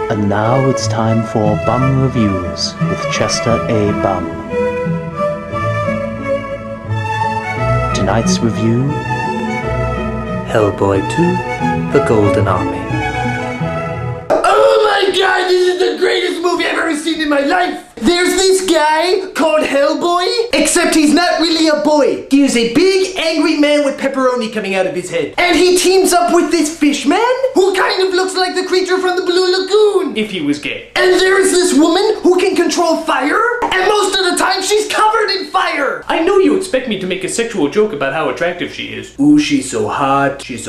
And now it's time for Bum Reviews with Chester A. Bum. Tonight's review, Hellboy 2, The Golden Army. Oh my god, this is the greatest movie I've ever seen in my life! There's this guy called Hellboy, except he's not really a boy. He is a big, angry man with pepperoni coming out of his head. And he teams up with this fish man, who kind of looks like the creature from the Blue Lagoon. If he was gay. And there's this woman who can control fire, and most of the time she's covered in fire. I know you expect me to make a sexual joke about how attractive she is. Ooh, she's so hot she's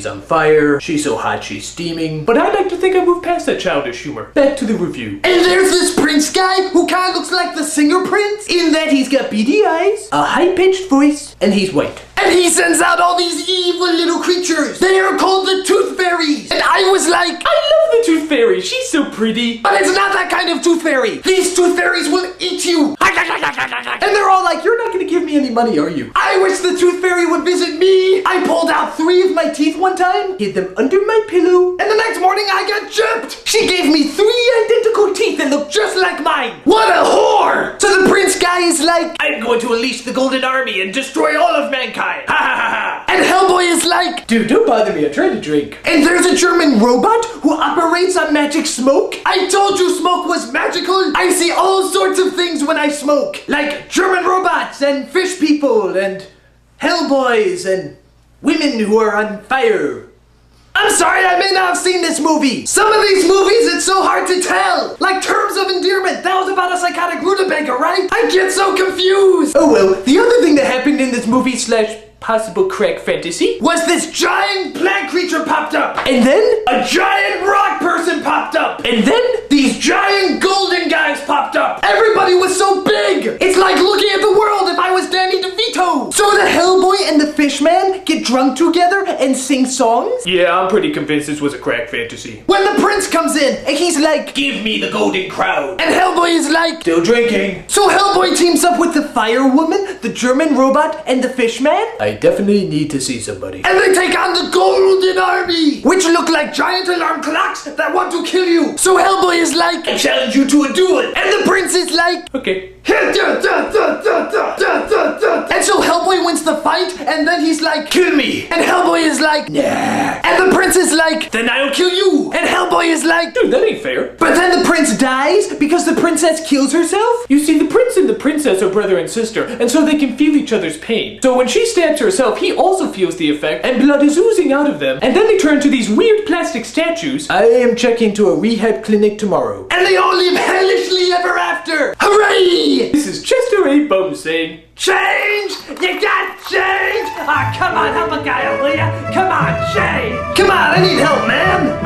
on fire, she's so hot she's steaming. But I'd like to think I moved past that childish humor. Back to the review. And there's this prince guy who kind of looks like the singer Prince, in that he's got beady eyes, a high-pitched voice, and he's white. And he sends out all these evil little creatures. They are called the Tooth Fairies. And I was like, I love the Tooth Fairy. She's so pretty. But it's not that kind of Tooth Fairy. These Tooth Fairies will eat you. And they're all like, you're not going to give me any money, are you? I wish the Tooth Fairy would visit me. I pulled out 3 of my teeth one time, hid them under my pillow, and the next morning I got gypped. She gave me 3 identical teeth that look just like mine. What a whore! So the prince guy is like, I'm going to unleash the Golden Army and destroy all of mankind. Ha ha ha ha. And Hellboy is like, dude, don't bother me. I'm trying to drink. And there's a German robot who operates on magic smoke. I told you smoke was magical. I see all sorts of things when I smoke. Like German robots and fish people and Hellboys and women who are on fire. I'm sorry, I may not have seen this movie. Some of these movies, it's so hard to tell. Like Terms of Endearment, that was about a psychotic rutabaga, right? I get so confused. Oh well, the other thing that happened in this movie / possible crack fantasy was this giant plant creature popped up. And then a giant rock person popped up. And then these giant golden guys popped up. Everybody was so big. It's like looking at the world if I was Danny DeVito. So the Hellboy and the Fishman get drunk together and sing songs? Yeah, I'm pretty convinced this was a crack fantasy. When the prince comes in and he's like, give me the golden crown. And Hellboy is like, still drinking. So Hellboy teams up with the fire woman, the German robot, and the Fishman? I definitely need to see somebody. And they take on the Golden Army, which look like giant alarm clocks that want to kill you. So Hellboy is like, I challenge you to a duel. And the prince is like, okay. And so Hellboy wins the fight, and then he's like, kill me. And Hellboy is like, nah. And the prince is like, then I'll kill you. And Hellboy is like, dude, that ain't fair. But then the prince dies because the princess kills herself? You see, the prince and the princess are brother and sister, and so they can feel each other's pain. So when she stabs herself, he also feels the effect, and blood is oozing out of them. And then they turn to these weird plastic statues. I am checking to a rehab clinic tomorrow. And they all live hellishly ever after. Hooray! This is Chester A. Bum saying, change! You got change! Ah, come on, help a guy out, will ya? Come on, change! Come on, I need help, man!